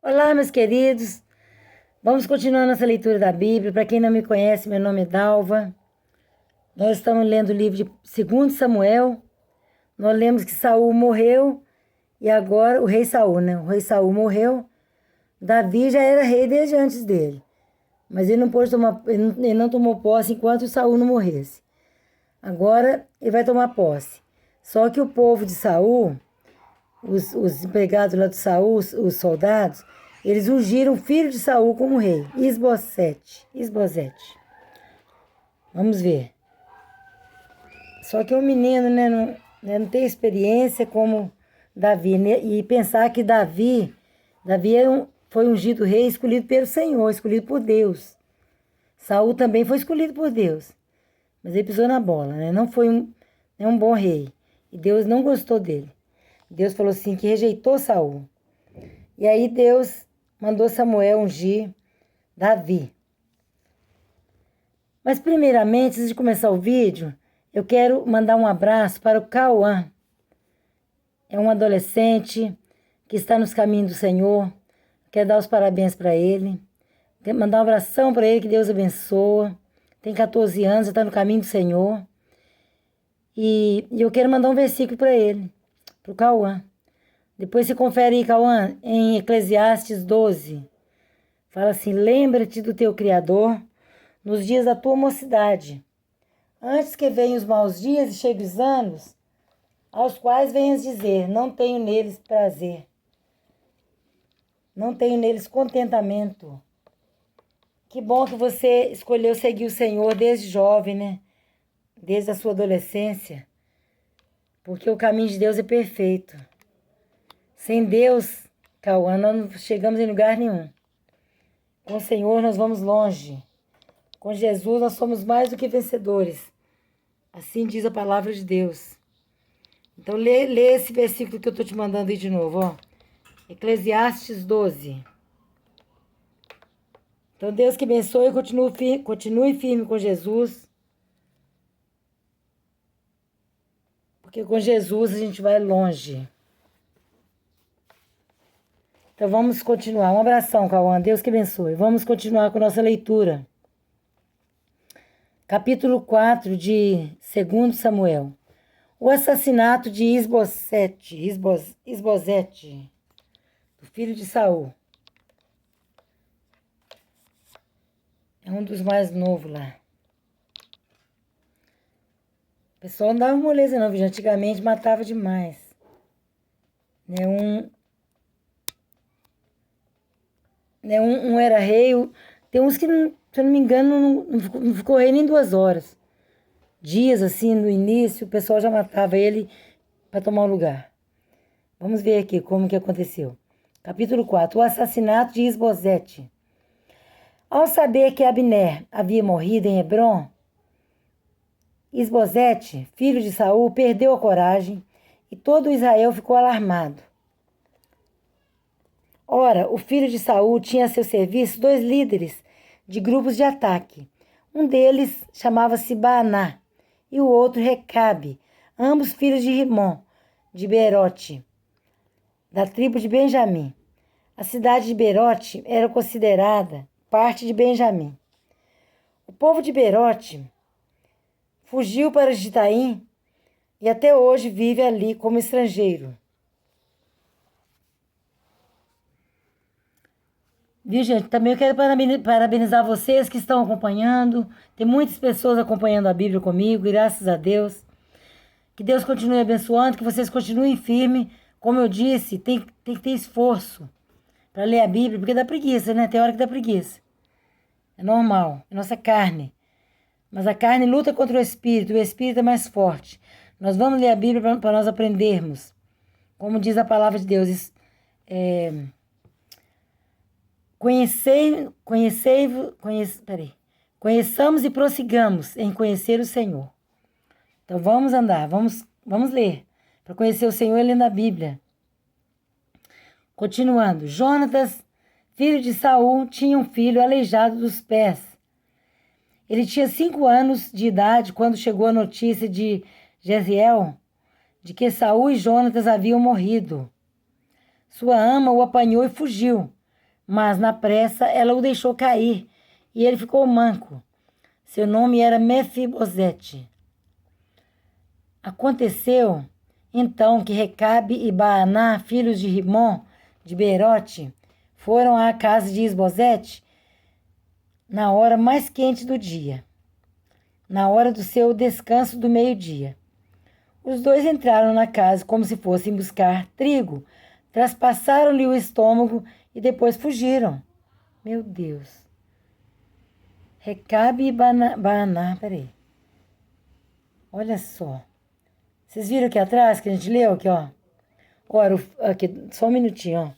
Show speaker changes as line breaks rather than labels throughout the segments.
Olá, meus queridos. Vamos continuar nossa leitura da Bíblia. Para quem não me conhece, meu nome é Dalva. Nós estamos lendo o livro de 2 Samuel. Nós lemos que Saul morreu e agora o rei Saul, né? O rei Saul morreu. Davi já era rei desde antes dele, mas ele não pôde tomar, ele não tomou posse enquanto Saul não morresse. Agora ele vai tomar posse. Só que o povo de Saul, os empregados lá de Saul, os soldados, eles ungiram o filho de Saul como rei, Isbosete. Vamos ver. Só que o menino, não tem experiência como Davi, né? E pensar que Davi foi ungido rei, escolhido pelo Senhor, escolhido por Deus. Saul também foi escolhido por Deus, mas ele pisou na bola, né? Não foi um bom rei. E Deus não gostou dele. Deus falou assim que rejeitou Saul. E aí Deus mandou Samuel ungir Davi. Mas primeiramente, antes de começar o vídeo, eu quero mandar um abraço para o Cauã. É um adolescente que está nos caminhos do Senhor. Quero dar os parabéns para ele. Quero mandar um abração para ele, que Deus abençoe. Tem 14 anos, está no caminho do Senhor. E eu quero mandar um versículo para ele, para o Cauã. Depois você confere aí, Cauã, em Eclesiastes 12. Fala assim: lembra-te do teu Criador nos dias da tua mocidade, antes que venham os maus dias e cheguem os anos, aos quais venhas dizer, não tenho neles prazer, não tenho neles contentamento. Que bom que você escolheu seguir o Senhor desde jovem, né? Desde a sua adolescência, porque o caminho de Deus é perfeito. Sem Deus, Cauã, nós não chegamos em lugar nenhum. Com o Senhor nós vamos longe. Com Jesus nós somos mais do que vencedores. Assim diz a palavra de Deus. Então lê esse versículo que eu estou te mandando aí de novo, ó. Eclesiastes 12. Então Deus que abençoe e continue firme com Jesus. Porque com Jesus a gente vai longe. Então vamos continuar. Um abração, Cauã. Deus que abençoe. Vamos continuar com nossa leitura. Capítulo 4 de 2 Samuel. O assassinato de Isbosete, do filho de Saul. É um dos mais novos lá. O pessoal não dava moleza não, viu? Antigamente matava demais. Um era rei, tem uns que, se eu não me engano, não ficou rei nem 2 horas. Dias assim, no início, o pessoal já matava ele para tomar o lugar. Vamos ver aqui como que aconteceu. Capítulo 4, o assassinato de Isbosete. Ao saber que Abner havia morrido em Hebrom, Isbosete, filho de Saul, perdeu a coragem e todo Israel ficou alarmado. Ora, o filho de Saul tinha a seu serviço 2 líderes de grupos de ataque. Um deles chamava-se Baaná e o outro Recabe, ambos filhos de Rimom, de Beerote, da tribo de Benjamim. A cidade de Beerote era considerada parte de Benjamim. O povo de Beerote fugiu para Gitaim e até hoje vive ali como estrangeiro. Viu, gente? Também eu quero parabenizar vocês que estão acompanhando. Tem muitas pessoas acompanhando a Bíblia comigo, graças a Deus. Que Deus continue abençoando, que vocês continuem firmes. Como eu disse, tem que ter esforço para ler a Bíblia, porque dá preguiça, né? Tem hora que dá preguiça. É normal, é nossa carne. Mas a carne luta contra o Espírito é mais forte. Nós vamos ler a Bíblia para nós aprendermos. Como diz a palavra de Deus, conheçamos e prossigamos em conhecer o Senhor. Então vamos andar, vamos ler. Para conhecer o Senhor, lendo a Bíblia. Continuando. Jonatas, filho de Saul, tinha um filho aleijado dos pés. Ele tinha 5 anos de idade quando chegou a notícia de Jezreel de que Saul e Jonatas haviam morrido. Sua ama o apanhou e fugiu, mas na pressa ela o deixou cair e ele ficou manco. Seu nome era Mefibosete. Aconteceu então que Recabe e Baaná, filhos de Rimom, de Beerote, foram à casa de Isbosete na hora mais quente do dia, na hora do seu descanso do meio-dia. Os dois entraram na casa como se fossem buscar trigo, traspassaram-lhe o estômago e depois fugiram. Meu Deus. Recabe e Baaná, peraí. Olha só. Vocês viram aqui atrás que a gente leu aqui, ó? Ora, aqui, só um minutinho,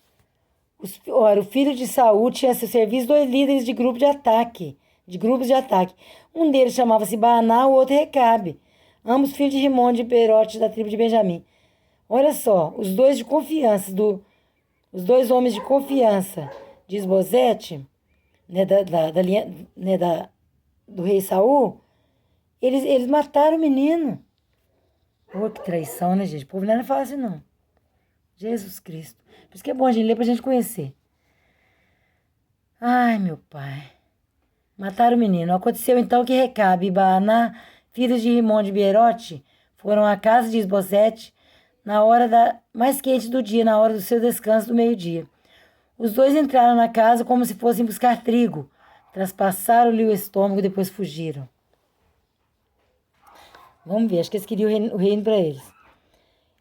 ó. Ora, o filho de Saul tinha a seu serviço 2 líderes de grupo de ataque, de grupos de ataque. Um deles chamava-se Baaná, o outro Recabe. Ambos filhos de Rimom de Beerote, da tribo de Benjamim. Olha só, os dois os dois homens de confiança de Isbosete, né, da linha, né, do rei Saul, eles mataram o menino. Oh, que traição, né, gente? O povo não era fácil, não. Jesus Cristo. Por isso que é bom a gente ler pra gente conhecer. Ai, meu pai. Mataram o menino. Aconteceu então que Recabe e Baaná, filhos de Rimom de Beerote, foram à casa de Isbosete na hora mais quente do dia, na hora do seu descanso do meio-dia. Os dois entraram na casa como se fossem buscar trigo. Traspassaram-lhe o estômago e depois fugiram. Vamos ver, acho que eles queriam o reino para eles.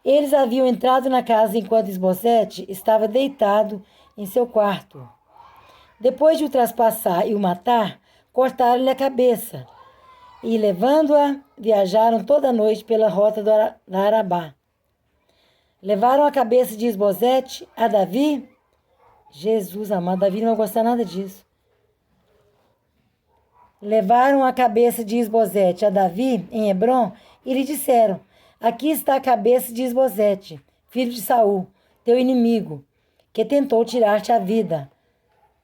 Eles haviam entrado na casa enquanto Isbosete estava deitado em seu quarto. Depois de o traspassar e o matar, cortaram-lhe a cabeça e, levando-a, viajaram toda a noite pela rota da Arabá. Levaram a cabeça de Isbosete a Davi. Jesus amado, Davi não vai gostar nada disso. Levaram a cabeça de Isbosete a Davi em Hebrom e lhe disseram: aqui está a cabeça de Isbosete, filho de Saul, teu inimigo, que tentou tirar-te a vida.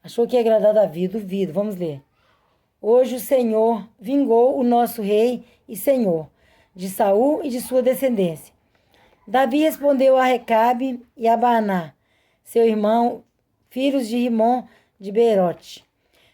Achou que ia agradar Davi? Duvido. Vamos ler. Hoje o Senhor vingou o nosso rei e senhor, de Saul e de sua descendência. Davi respondeu a Recabe e a Baaná, seu irmão, filhos de Rimom de Beerote: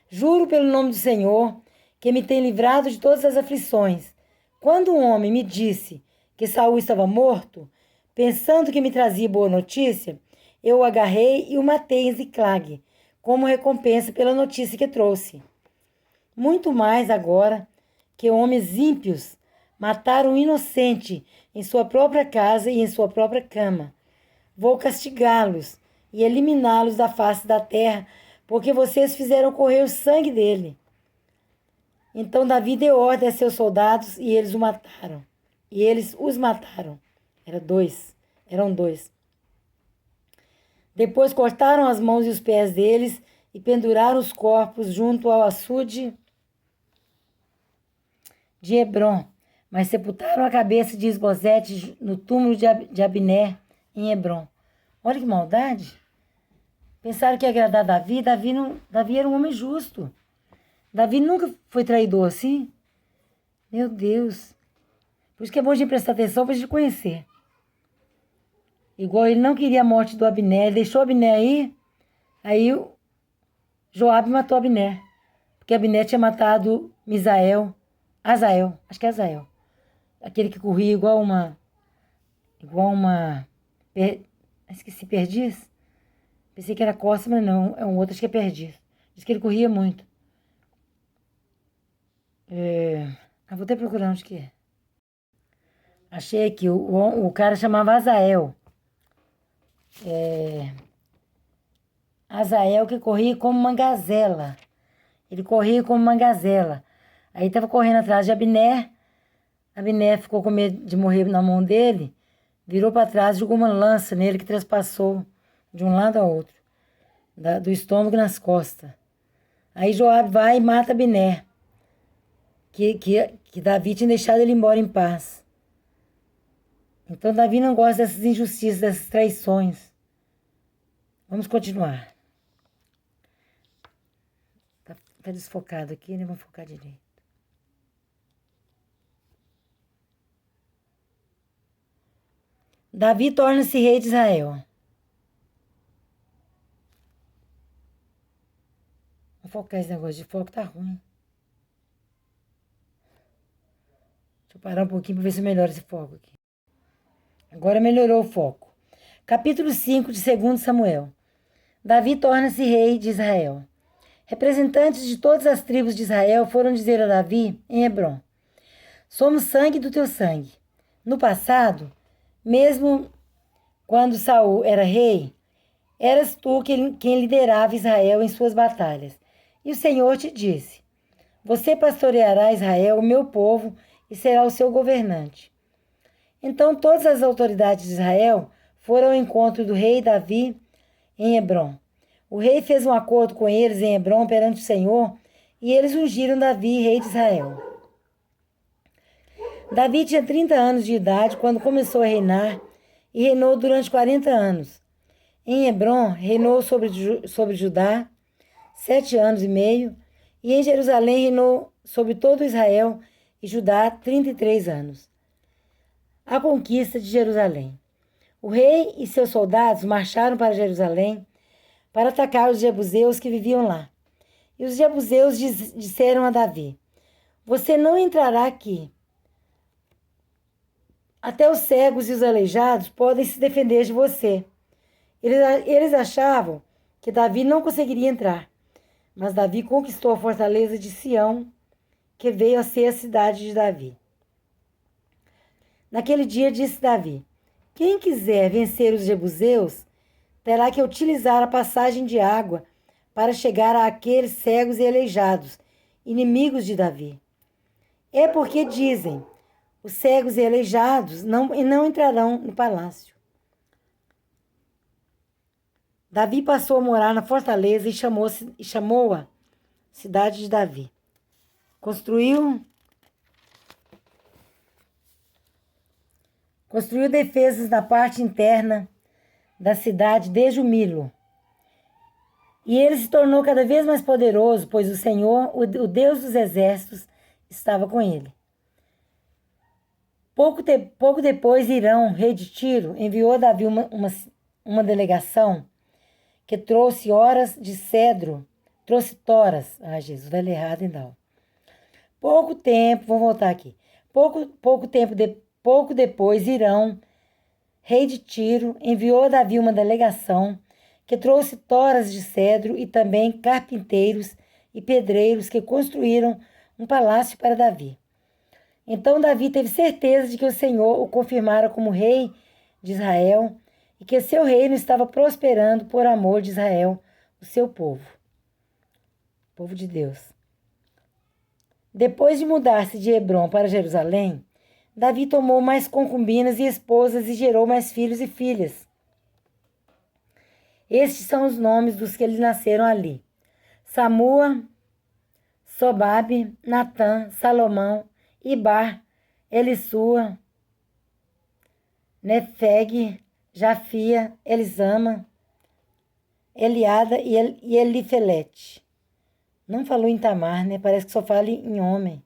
juro pelo nome do Senhor, que me tem livrado de todas as aflições. Quando um homem me disse que Saul estava morto, pensando que me trazia boa notícia, eu o agarrei e o matei em Ziclag, como recompensa pela notícia que trouxe. Muito mais agora que homens ímpios mataram um inocente em sua própria casa e em sua própria cama. Vou castigá-los e eliminá-los da face da terra, porque vocês fizeram correr o sangue dele. Então Davi deu ordem a seus soldados e eles o mataram. E eles os mataram. Eram dois. Depois cortaram as mãos e os pés deles e penduraram os corpos junto ao açude de Hebrom. Mas sepultaram a cabeça de Isbosete no túmulo de Abner em Hebrom. Olha que maldade. Pensaram que ia agradar Davi. Davi era um homem justo. Davi nunca foi traidor assim. Meu Deus. Por isso que é bom a gente prestar atenção para a gente conhecer. Igual ele não queria a morte do Abner. Ele deixou Abner aí Joabe matou Abner. Porque Abner tinha matado Azael. Acho que é Azael. Aquele que corria igual uma... Esqueci, perdiz? Pensei que era costa, mas não. É um outro, acho que é perdiz. Diz que ele corria muito. Vou até procurar onde que é. Achei aqui, o cara chamava Azael. Azael que corria como uma gazela. Ele corria como uma gazela. Aí estava correndo atrás de Abner. Abner ficou com medo de morrer na mão dele. Virou para trás e jogou uma lança nele que traspassou de um lado ao outro. Do estômago nas costas. Aí Joabe vai e mata Abner. Que Davi tinha deixado ele embora em paz. Então Davi não gosta dessas injustiças, dessas traições. Vamos continuar. Tá desfocado aqui, né? Vamos focar direito. Davi torna-se rei de Israel. focar esse negócio de foco, tá ruim. Deixa eu parar um pouquinho para ver se melhora esse foco aqui. Agora melhorou o foco. Capítulo 5 de 2 Samuel. Davi torna-se rei de Israel. Representantes de todas as tribos de Israel foram dizer a Davi em Hebrom: somos sangue do teu sangue. No passado, mesmo quando Saul era rei, eras tu quem liderava Israel em suas batalhas. E o Senhor te disse: você pastoreará Israel, o meu povo, e será o seu governante. Então todas as autoridades de Israel foram ao encontro do rei Davi em Hebrom. O rei fez um acordo com eles em Hebrom perante o Senhor, e eles ungiram Davi, rei de Israel. Davi tinha 30 anos de idade quando começou a reinar, e reinou durante 40 anos. Em Hebrom, reinou sobre Judá 7 anos e meio, e em Jerusalém reinou sobre todo Israel e Judá 33 anos. A conquista de Jerusalém. O rei e seus soldados marcharam para Jerusalém para atacar os jebuseus que viviam lá. E os jebuseus disseram a Davi: você não entrará aqui. Até os cegos e os aleijados podem se defender de você. Eles achavam que Davi não conseguiria entrar, mas Davi conquistou a fortaleza de Sião, que veio a ser a cidade de Davi. Naquele dia disse Davi: quem quiser vencer os jebuseus terá que utilizar a passagem de água para chegar àqueles cegos e aleijados, inimigos de Davi. É porque dizem: os cegos e aleijados não entrarão no palácio. Davi passou a morar na fortaleza e chamou-a cidade de Davi. Construiu defesas na parte interna da cidade desde o Milo. E ele se tornou cada vez mais poderoso, pois o Senhor, o Deus dos exércitos, estava com ele. Pouco depois, Hirão, rei de Tiro, enviou a Davi uma delegação que trouxe horas de cedro, trouxe toras. Ai, Jesus, vai ler errado, então. Pouco depois, Hirão, rei de Tiro, enviou a Davi uma delegação que trouxe toras de cedro e também carpinteiros e pedreiros que construíram um palácio para Davi. Então Davi teve certeza de que o Senhor o confirmara como rei de Israel e que seu reino estava prosperando por amor de Israel, o seu povo de Deus. Depois de mudar-se de Hebrom para Jerusalém, Davi tomou mais concubinas e esposas e gerou mais filhos e filhas. Estes são os nomes dos que lhe nasceram ali: Samua, Sobabe, Natã, Salomão, Ibar, Elissua, Nefeg, Jafia, Elisama, Eliada e Elifelete. Não falou em Tamar, né? Parece que só fala em homem.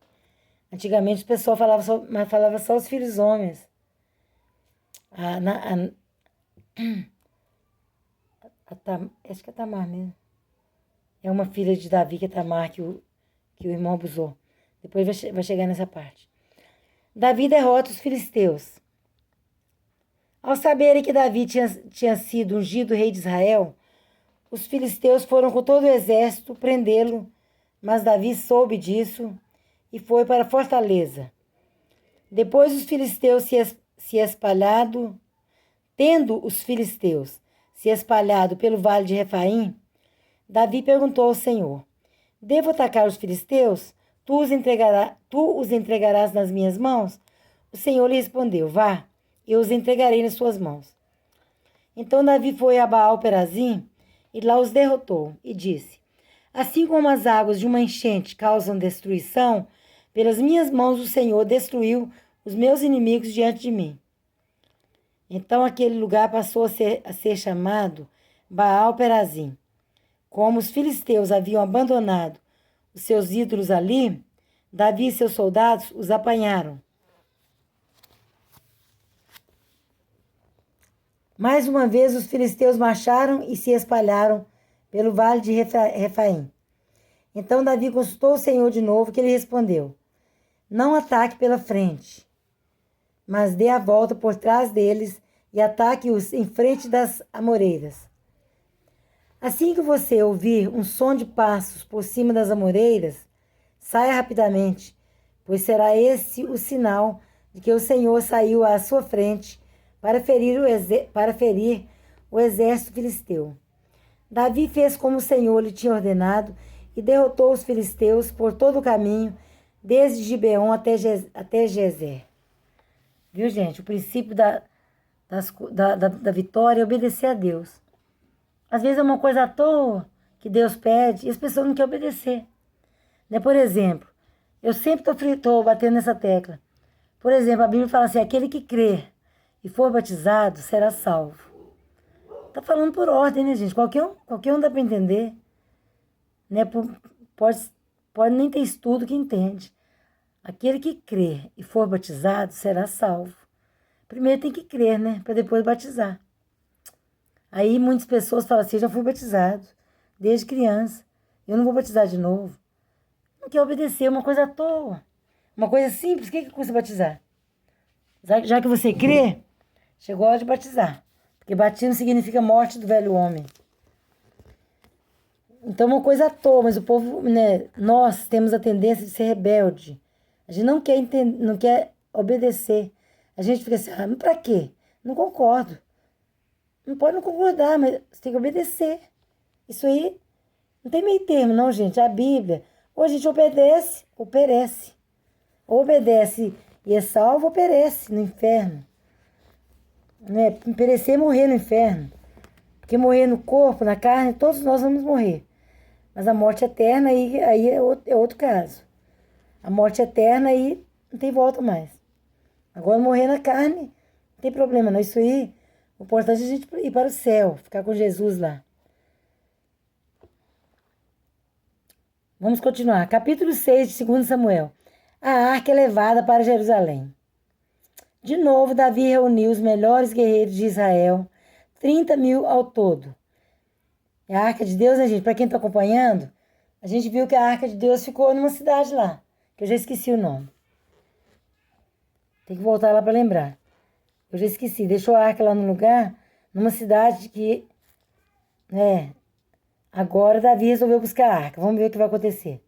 Antigamente o pessoal falava só os filhos homens. Acho que é Tamar mesmo. É uma filha de Davi, que é Tamar, que o irmão abusou. Depois vai chegar nessa parte. Davi derrota os filisteus. Ao saberem que Davi tinha sido ungido rei de Israel, os filisteus foram com todo o exército prendê-lo, mas Davi soube disso e foi para a fortaleza. Depois os filisteus tendo os filisteus se espalhado pelo vale de Refaim, Davi perguntou ao Senhor: devo atacar os filisteus? Tu os entregarás nas minhas mãos? O Senhor lhe respondeu: vá, eu os entregarei nas suas mãos. Então Davi foi a Baal-Perazim e lá os derrotou, e disse: assim como as águas de uma enchente causam destruição, pelas minhas mãos o Senhor destruiu os meus inimigos diante de mim. Então aquele lugar passou a ser chamado Baal-Perazim. Como os filisteus haviam abandonado os seus ídolos ali, Davi e seus soldados os apanharam. Mais uma vez os filisteus marcharam e se espalharam pelo vale de Refaim. Então Davi consultou o Senhor de novo, que ele respondeu: não ataque pela frente, mas dê a volta por trás deles e ataque-os em frente das amoreiras. Assim que você ouvir um som de passos por cima das amoreiras, saia rapidamente, pois será esse o sinal de que o Senhor saiu à sua frente para ferir o exército filisteu. Davi fez como o Senhor lhe tinha ordenado e derrotou os filisteus por todo o caminho, desde Gibeon até Gezer. Viu, gente? O princípio da vitória é obedecer a Deus. Às vezes é uma coisa à toa que Deus pede e as pessoas não querem obedecer. Né? Por exemplo, eu sempre estou batendo nessa tecla. Por exemplo, a Bíblia fala assim: aquele que crer e for batizado será salvo. Está falando por ordem, né, gente? Qualquer um dá para entender. Né? Pode nem ter estudo que entende. Aquele que crer e for batizado será salvo. Primeiro tem que crer, né? Para depois batizar. Aí muitas pessoas falam assim: eu já fui batizado desde criança, eu não vou batizar de novo. Não quer obedecer, uma coisa à toa. Uma coisa simples, o que custa batizar? Já que você crê, chegou a hora de batizar. Porque batismo significa morte do velho homem. Então uma coisa à toa, mas o povo, né, nós temos a tendência de ser rebelde. A gente não quer entender, não quer obedecer. A gente fica assim: mas pra quê? Não concordo. Não pode não concordar, mas você tem que obedecer. Isso aí não tem meio termo, não, gente. A Bíblia, ou a gente obedece ou perece. Ou obedece e é salvo, ou perece no inferno. Né? Perecer é morrer no inferno. Porque morrer no corpo, na carne, todos nós vamos morrer. Mas a morte eterna aí é outro caso. A morte eterna aí não tem volta mais. Agora morrer na carne, não tem problema não. Isso aí, o importante é a gente ir para o céu, ficar com Jesus lá. Vamos continuar. Capítulo 6 de 2 Samuel. A arca é levada para Jerusalém. De novo, Davi reuniu os melhores guerreiros de Israel, 30.000 ao todo. E a arca de Deus, né, gente? Para quem está acompanhando, a gente viu que a arca de Deus ficou numa cidade lá, que eu já esqueci o nome. Tem que voltar lá para lembrar. Eu já esqueci. Deixou a arca lá no lugar, numa cidade que, né, agora Davi resolveu buscar a arca. Vamos ver o que vai acontecer.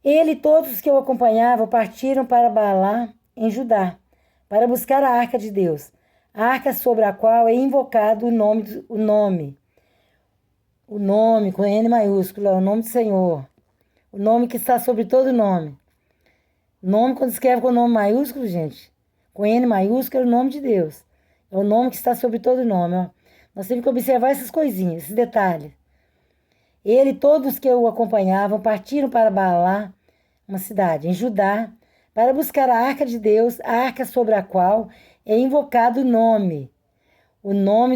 Ele e todos os que o acompanhavam partiram para Baalá, em Judá, para buscar a arca de Deus, a arca sobre a qual é invocado o nome com N maiúsculo, é o nome do Senhor, o nome que está sobre todo nome. Nome, quando escreve com o nome maiúsculo, gente, com N maiúsculo, é o nome de Deus, é o nome que está sobre todo nome. Ó. Nós temos que observar essas coisinhas, esses detalhes. Ele e todos que o acompanhavam partiram para Baalá, uma cidade em Judá, para buscar a arca de Deus, a arca sobre a qual é invocado o nome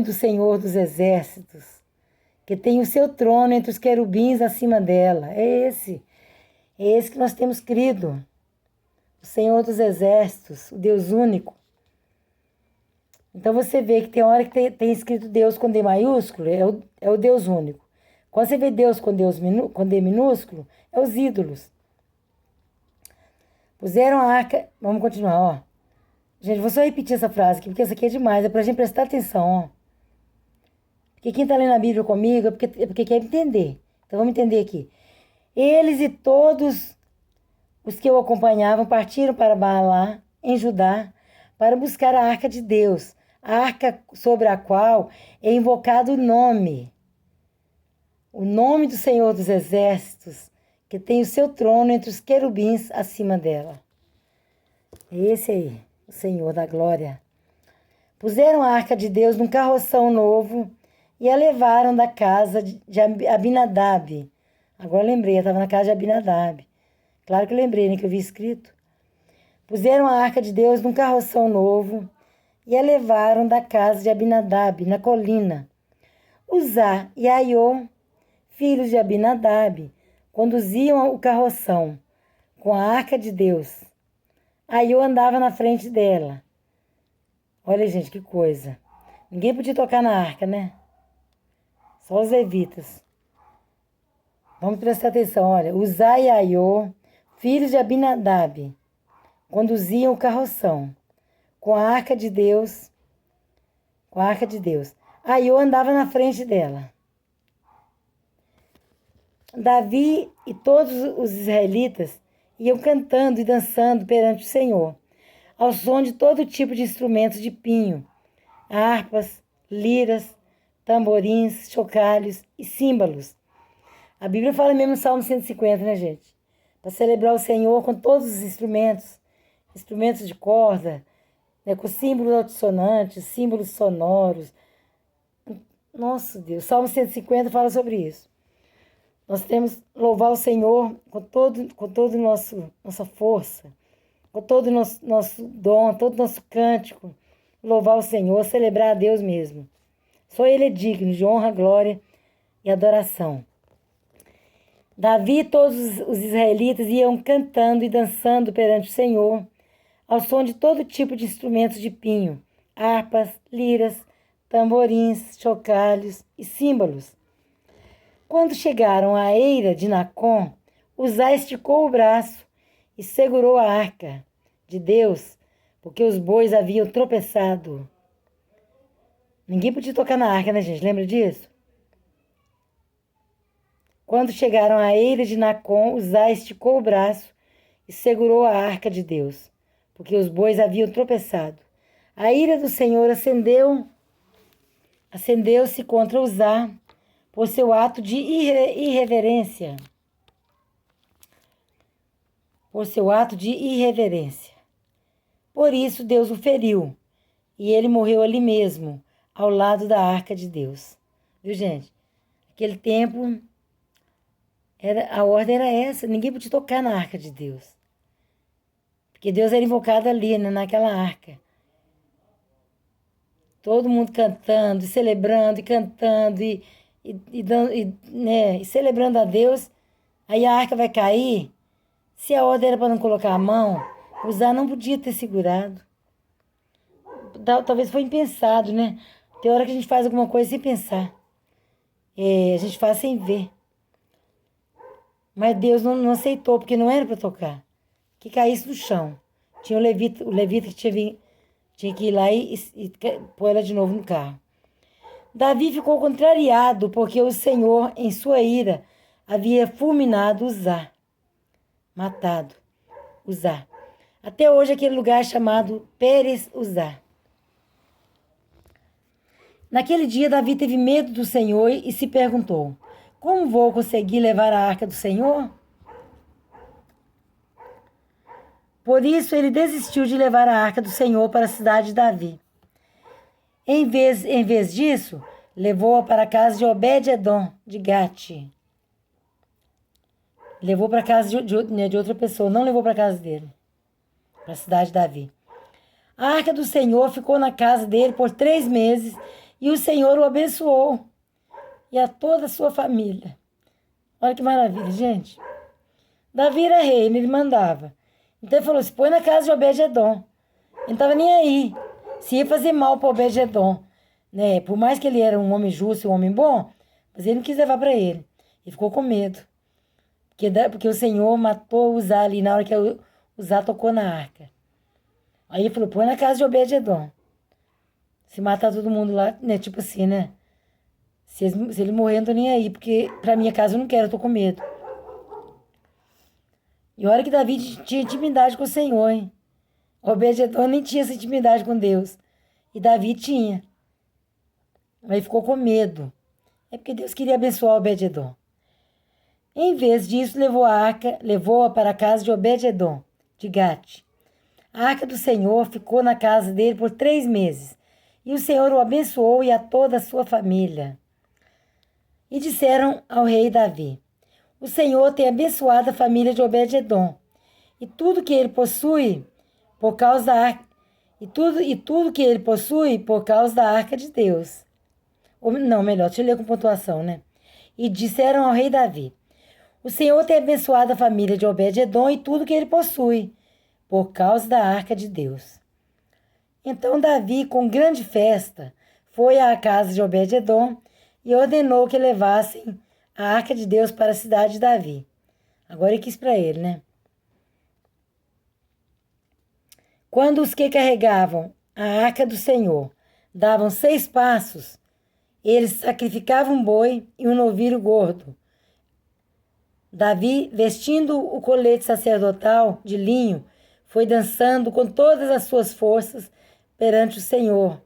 do Senhor dos Exércitos, que tem o seu trono entre os querubins acima dela. É esse que nós temos crido, o Senhor dos Exércitos, o Deus único. Então você vê que tem hora que tem escrito Deus com D maiúsculo, é o Deus único. Quando você vê Deus com D minúsculo, é os ídolos. Puseram a arca. Vamos continuar, ó. Gente, vou só repetir essa frase aqui, porque essa aqui é demais. É pra gente prestar atenção, ó. Porque quem tá lendo a Bíblia comigo é porque quer entender. Então vamos entender aqui. Eles e todos os que o acompanhavam partiram para Baalá, em Judá, para buscar a arca de Deus, a arca sobre a qual é invocado o nome do Senhor dos Exércitos, que tem o seu trono entre os querubins acima dela. Esse aí, o Senhor da glória. Puseram a arca de Deus num carroção novo e a levaram da casa de Abinadab. Agora eu lembrei, eu estava na casa de Abinadab. Claro que eu lembrei, né, que eu vi escrito. Puseram a arca de Deus num carroção novo e a levaram da casa de Abinadab, na colina. Uzá e Aiô, filhos de Abinadab, conduziam o carroção com a arca de Deus. Aiô andava na frente dela. Olha, gente, que coisa. Ninguém podia tocar na arca, né? Só os levitas. Vamos prestar atenção, olha. Uzá e Aiô, filhos de Abinadab, conduziam o carroção com a arca de Deus. Aiô andava na frente dela. Davi e todos os israelitas iam cantando e dançando perante o Senhor, ao som de todo tipo de instrumentos de pinho, harpas, liras, tamborins, chocalhos e símbolos. A Bíblia fala mesmo no Salmo 150, né, gente? Para celebrar o Senhor com todos os instrumentos de corda, né, com símbolos altissonantes, símbolos sonoros. Nossa Deus, Salmo 150 fala sobre isso. Nós temos que louvar o Senhor com todo nossa força, com todo o nosso dom, todo o nosso cântico. Louvar o Senhor, celebrar a Deus mesmo. Só Ele é digno de honra, glória e adoração. Davi e todos os israelitas iam cantando e dançando perante o Senhor, ao som de todo tipo de instrumentos de pinho, harpas, liras, tamborins, chocalhos e símbolos. Quando chegaram à eira de Nacon, Uzá esticou o braço e segurou a arca de Deus, porque os bois haviam tropeçado. Ninguém podia tocar na arca, né, gente? Lembra disso? Quando chegaram à eira de Nacon, Uzá esticou o braço e segurou a arca de Deus, porque os bois haviam tropeçado. A ira do Senhor acendeu-se contra Uzá por seu ato de irreverência. Por isso Deus o feriu, e ele morreu ali mesmo, ao lado da arca de Deus. Viu, gente? Naquele tempo, a ordem era essa, ninguém podia tocar na arca de Deus. Porque Deus era invocado ali, né, naquela arca. Todo mundo cantando, e celebrando, e cantando, e celebrando a Deus. Aí a arca vai cair. Se a ordem era para não colocar a mão, Uzá não podia ter segurado. Talvez foi impensado, né? Tem hora que a gente faz alguma coisa sem pensar. A gente faz sem ver. Mas Deus não aceitou, porque não era para tocar. Que caísse no chão. Tinha o levita que tinha que ir lá e pôr ela de novo no carro. Davi ficou contrariado, porque o Senhor, em sua ira, havia fulminado Uzá. Matado Uzá. Até hoje aquele lugar é chamado Pérez Uzá. Naquele dia Davi teve medo do Senhor e se perguntou: como vou conseguir levar a arca do Senhor? Por isso ele desistiu de levar a arca do Senhor para a cidade de Davi. Em vez disso, levou-a para a casa de Obed-edom, de Gate. Levou para a casa de outra pessoa, não levou para a casa dele, para a cidade de Davi. A arca do Senhor ficou na casa dele por 3 meses e o Senhor o abençoou e a toda a sua família. Olha que maravilha, gente. Davi era rei, ele mandava. Então ele falou, se põe na casa de Obed-edom. Ele não estava nem aí. Se ia fazer mal para Obed-edom, né? Por mais que ele era um homem justo, um homem bom, mas ele não quis levar para ele. Ele ficou com medo. Porque o Senhor matou Uzá ali na hora que Uzá tocou na arca. Aí ele falou, põe na casa de Obed-edom. Se matar todo mundo lá, né? Tipo assim, né? Se ele morrer, eu não tô nem aí, porque pra minha casa eu não quero, eu tô com medo. E olha que Davi tinha intimidade com o Senhor, hein? Obed-edom nem tinha essa intimidade com Deus. E Davi tinha. Aí ficou com medo. É porque Deus queria abençoar Obed-edom. Em vez disso, levou-a para a casa de Obed-edom, de Gate. A arca do Senhor ficou na casa dele por 3 meses. E o Senhor o abençoou e a toda a sua família. E disseram ao rei Davi: o Senhor tem abençoado a família de Obed-edom, e tudo que ele possui por causa da arca, tudo que ele possui por causa da arca de Deus. Ou, não, melhor, deixa eu ler com pontuação, né? E disseram ao rei Davi: o Senhor tem abençoado a família de Obed-edom e tudo que ele possui por causa da arca de Deus. Então Davi, com grande festa, foi à casa de Obed-edom e ordenou que levassem a arca de Deus para a cidade de Davi. Agora ele quis para ele, né? Quando os que carregavam a arca do Senhor davam 6 passos, eles sacrificavam um boi e um novilho gordo. Davi, vestindo o colete sacerdotal de linho, foi dançando com todas as suas forças perante o Senhor,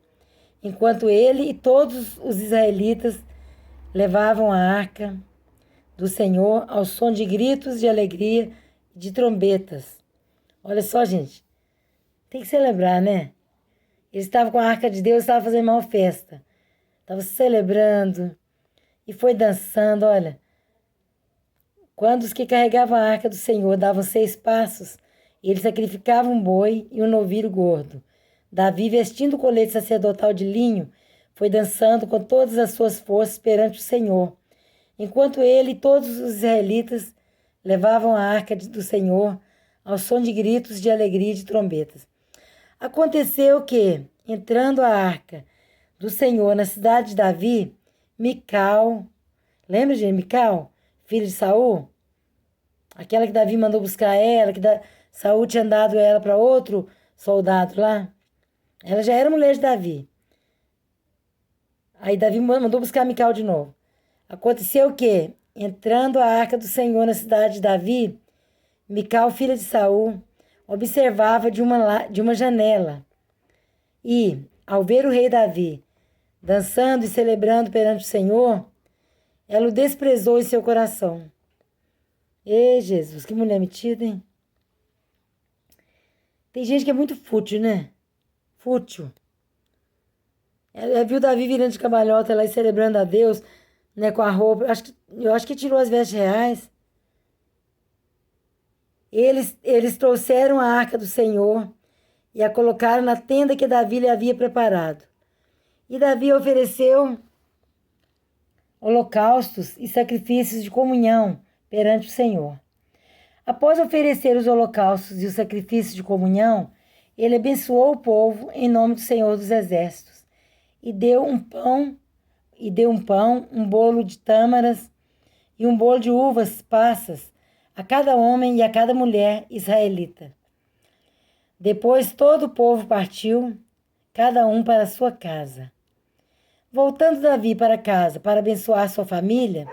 enquanto ele e todos os israelitas levavam a arca do Senhor ao som de gritos de alegria e de trombetas. Olha só, gente, tem que celebrar, né? Eles estavam com a arca de Deus, estavam fazendo uma festa. Estavam celebrando e foi dançando, olha. Quando os que carregavam a arca do Senhor davam 6 passos, eles sacrificavam um boi e um novilho gordo. Davi, vestindo o colete sacerdotal de linho, foi dançando com todas as suas forças perante o Senhor, enquanto ele e todos os israelitas levavam a arca do Senhor ao som de gritos de alegria e de trombetas. Aconteceu que, entrando a arca do Senhor na cidade de Davi, Mical, lembra de Mical, filho de Saul? Aquela que Davi mandou buscar ela, que Saul tinha dado ela para outro soldado lá. Ela já era mulher de Davi. Aí Davi mandou buscar Mical de novo. Aconteceu que, entrando a arca do Senhor na cidade de Davi, Mical, filha de Saul, observava de uma janela. E, ao ver o rei Davi dançando e celebrando perante o Senhor, ela o desprezou em seu coração. Ei, Jesus, que mulher metida, hein? Tem gente que é muito fútil, né? Fútil. Ela viu Davi virando de cambalhota lá e celebrando a Deus, né, com a roupa. Eu acho que tirou as vestes reais. Eles trouxeram a arca do Senhor e a colocaram na tenda que Davi lhe havia preparado. E Davi ofereceu holocaustos e sacrifícios de comunhão perante o Senhor. Após oferecer os holocaustos e os sacrifícios de comunhão, ele abençoou o povo em nome do Senhor dos Exércitos e deu um pão, um bolo de tâmaras e um bolo de uvas passas a cada homem e a cada mulher israelita. Depois todo o povo partiu, cada um para a sua casa. Voltando Davi para casa para abençoar sua família,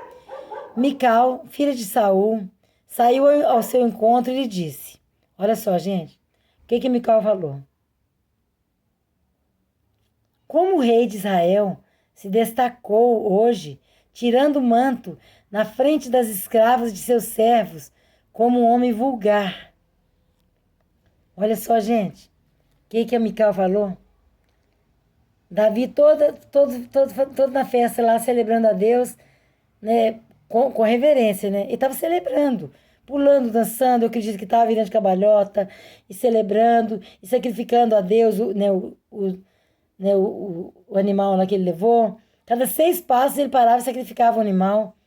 Mical, filha de Saul, saiu ao seu encontro e lhe disse: olha só, gente, o que Mical falou? Como o rei de Israel se destacou hoje, tirando o manto na frente das escravas de seus servos, como um homem vulgar. Olha só, gente, o que a Mical falou? Davi toda na festa lá, celebrando a Deus, né, com reverência, né? Ele estava celebrando, pulando, dançando, eu acredito que estava virando de cambalhota, e celebrando, e sacrificando a Deus, o animal lá que ele levou. Cada 6 passos ele parava e sacrificava o animal.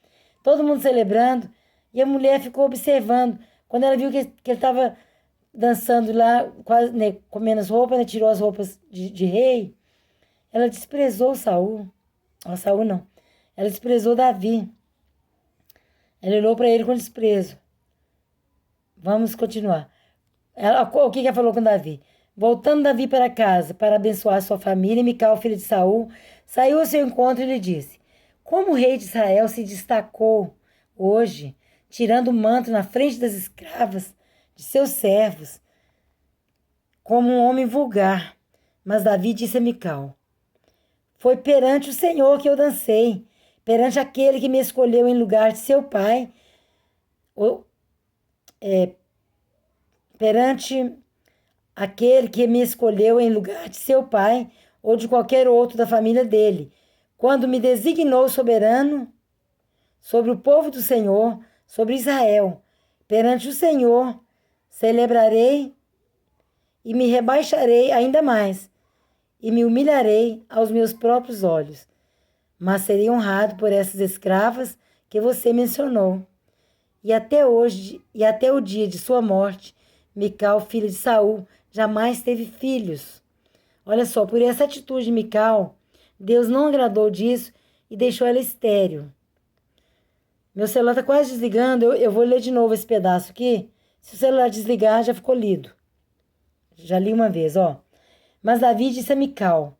Todo mundo celebrando, e a mulher ficou observando. Quando ela viu que ele estava dançando lá, quase, né, comendo as roupas, né, tirou as roupas de rei, ela desprezou Saul. Saul não. Ela desprezou Davi. Ela olhou para ele com desprezo. Vamos continuar. O que ela falou com Davi? Voltando Davi para casa para abençoar sua família, Mical, filho de Saul, saiu ao seu encontro e lhe disse: como o rei de Israel se destacou hoje, tirando o manto na frente das escravas de seus servos, como um homem vulgar. Mas Davi disse a Mical: foi perante o Senhor que eu dancei, perante aquele que me escolheu em lugar de seu pai, perante aquele que me escolheu em lugar de seu pai ou de qualquer outro da família dele, quando me designou soberano sobre o povo do Senhor, sobre Israel. Perante o Senhor celebrarei e me rebaixarei ainda mais, e me humilharei aos meus próprios olhos. Mas serei honrado por essas escravas que você mencionou. E até hoje, e até o dia de sua morte, Mical, filha de Saul, jamais teve filhos. Olha só, por essa atitude de Mical, Deus não agradou disso e deixou ela estéril. Meu celular tá quase desligando. Eu vou ler de novo esse pedaço aqui. Se o celular desligar, já ficou lido. Já li uma vez, ó. Mas Davi disse a Mical: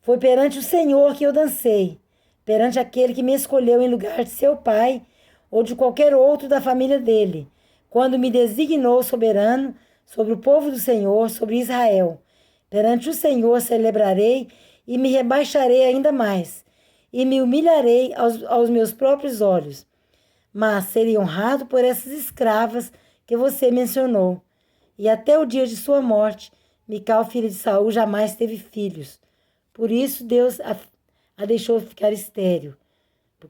foi perante o Senhor que eu dancei, perante aquele que me escolheu em lugar de seu pai ou de qualquer outro da família dele, quando me designou soberano sobre o povo do Senhor, sobre Israel. Perante o Senhor celebrarei e me rebaixarei ainda mais, e me humilharei aos meus próprios olhos. Mas serei honrado por essas escravas que você mencionou. E até o dia de sua morte, Mical, filha de Saul, jamais teve filhos. Por isso Deus a deixou ficar estéril.